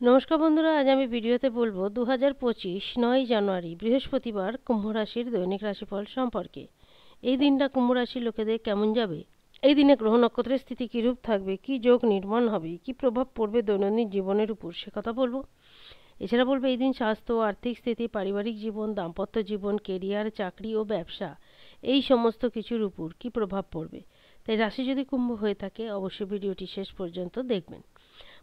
নমস্কার বন্ধুরা, আজ আমি ভিডিওতে বলবো 2025 9 জানুয়ারি বৃহস্পতিবার কুম্ভ রাশির দৈনিক রাশিফল সম্পর্কে। এই দিনটা কুম্ভ রাশির লোকেদের কেমন যাবে, এই দিনে গ্রহ নক্ষত্রের স্থিতি কীরূপ থাকবে, কি যোগ নির্মাণ হবে, কি প্রভাব পড়বে দৈনন্দিন জীবনের উপর, সে কথা বলবো। এছাড়া বলবো এই দিন স্বাস্থ্য, আর্থিক স্থিতি, পারিবারিক জীবন, দাম্পত্য জীবন, কেরিয়ার, চাকরি ও ব্যবসা এই সমস্ত কিছুর উপর কি প্রভাব পড়বে। তাই রাশি যদি কুম্ভ হয়ে থাকে অবশ্যই ভিডিওটি শেষ পর্যন্ত দেখবেন।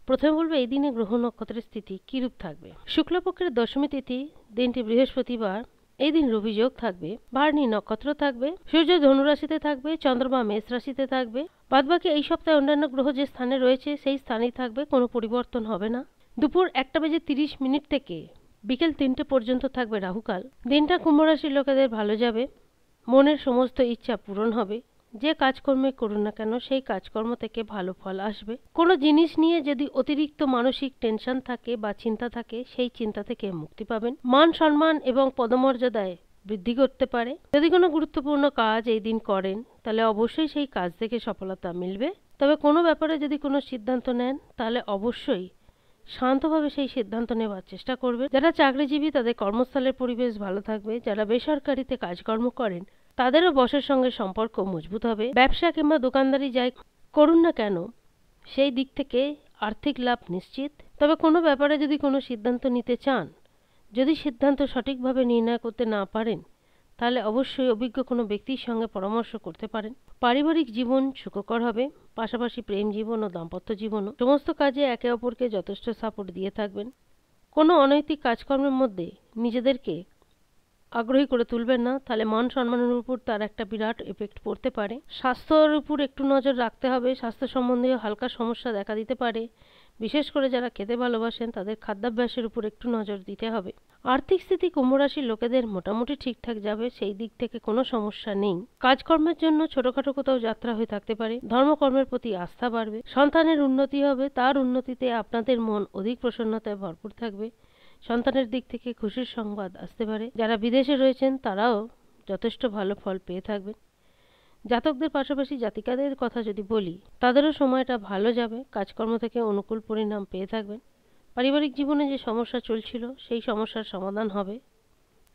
প্রথমে বলবো এই দিনে গ্রহ নক্ষত্রের স্থিতি কিরূপ থাকবে। শুক্লপক্ষের দশমী তিথি, দিনটি বৃহস্পতিবার। এই দিন রবি যোগ থাকবে, ভার্নি নক্ষত্র থাকবে, সূর্য ধনুরাশিতে থাকবে, চন্দ্রমা মেষ রাশিতে থাকবে। বাদবাকি এই সপ্তাহে অন্যান্য গ্রহ যে স্থানে রয়েছে সেই স্থানেই থাকবে, কোনো পরিবর্তন হবে না। দুপুর 1:30 থেকে বিকেল 3টে পর্যন্ত থাকবে রাহুকাল। দিনটা কুম্ভ রাশির লোকেদের ভালো যাবে, মনের সমস্ত ইচ্ছা পূরণ হবে। যে কাজকর্মে করুন না কেন সেই কাজকর্ম থেকে ভালো ফল আসবে। কোনো জিনিস নিয়ে যদি অতিরিক্ত মানসিক টেনশন থাকে বা চিন্তা থাকে সেই চিন্তা থেকে মুক্তি পাবেন। মান সম্মান এবং পদমর্যাদায় বৃদ্ধি করতে পারে। যদি কোনো গুরুত্বপূর্ণ কাজ এই দিন করেন তাহলে অবশ্যই সেই কাজ থেকে সফলতা মিলবে। তবে কোনো ব্যাপারে যদি কোনো সিদ্ধান্ত নেন তাহলে অবশ্যই শান্তভাবে সেই সিদ্ধান্ত নেওয়ার চেষ্টা করবে। যারা চাকরিজীবী তাদের কর্মস্থলের পরিবেশ ভালো থাকবে। যারা বেসরকারিতে কাজকর্ম করেন তাদেরও বসের সঙ্গে সম্পর্ক মজবুত হবে। ব্যবসা কিংবা দোকানদারি যাই করুন না কেন সেই দিক থেকে আর্থিক লাভ নিশ্চিত। তবে কোনো ব্যাপারে যদি কোনো সিদ্ধান্ত নিতে চান, যদি সিদ্ধান্ত সঠিকভাবে নির্ণয় করতে না পারেন তাহলে অবশ্যই অভিজ্ঞ কোনো ব্যক্তির সঙ্গে পরামর্শ করতে পারেন। পারিবারিক জীবন সুখকর হবে, পাশাপাশি প্রেম জীবন ও দাম্পত্য জীবনও। সমস্ত কাজে একে অপরকে যথেষ্ট সাপোর্ট দিয়ে থাকবেন। কোনো অনৈতিক কাজকর্মের মধ্যে নিজেদেরকে আগ্রহী করে তুলবেন না, তাহলে মান সম্মানের উপর তার একটা বিরাট এফেক্ট পড়তে পারে। স্বাস্থ্যের উপর একটু নজর রাখতে হবে, স্বাস্থ্য সম্বন্ধীয় হালকা সমস্যা দেখা দিতে পারে। বিশেষ করে যারা খেতে ভালোবাসেন তাদের খাদ্যাভ্যাসের উপর একটু নজর দিতে হবে। আর্থিক স্থিতি কুম্ভ রাশির লোকেদের মোটামুটি ঠিকঠাক যাবে, সেই দিক থেকে কোনো সমস্যা নেই। কাজকর্মের জন্য ছোটখাটো কোথাও যাত্রা হয়ে থাকতে পারে। ধর্মকর্মের প্রতি আস্থা বাড়বে, সন্তানের উন্নতি হবে, তার উন্নতিতে আপনাদের মন অধিক প্রসন্নতায় ভরপুর থাকবে। সন্তানের দিক থেকে খুশির সংবাদ আসতে পারে। যারা বিদেশে রয়েছেন তারাও যথেষ্ট ভালো ফল পেয়ে থাকবেন। জাতকদের পাশাপাশি জাতিকাদের কথা যদি বলি তাদেরও সময়টা ভালো যাবে, কাজকর্ম থেকে অনুকূল পরিণাম পেয়ে থাকবেন। পারিবারিক জীবনে যে সমস্যা চলছিল সেই সমস্যার সমাধান হবে।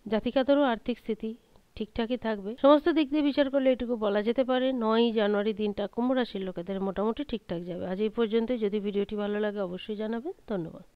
জাতিকাদেরও আর্থিক স্থিতি ঠিকঠাকই থাকবে। সমস্ত দিক দিয়ে বিচার করলে এটুকু বলা যেতে পারে 9 জানুয়ারি দিনটা কুম্ভ রাশির লোকেদের মোটামুটি ঠিকঠাক যাবে। আজ এই পর্যন্তই। যদি ভিডিওটি ভালো লাগে অবশ্যই জানাবেন। ধন্যবাদ।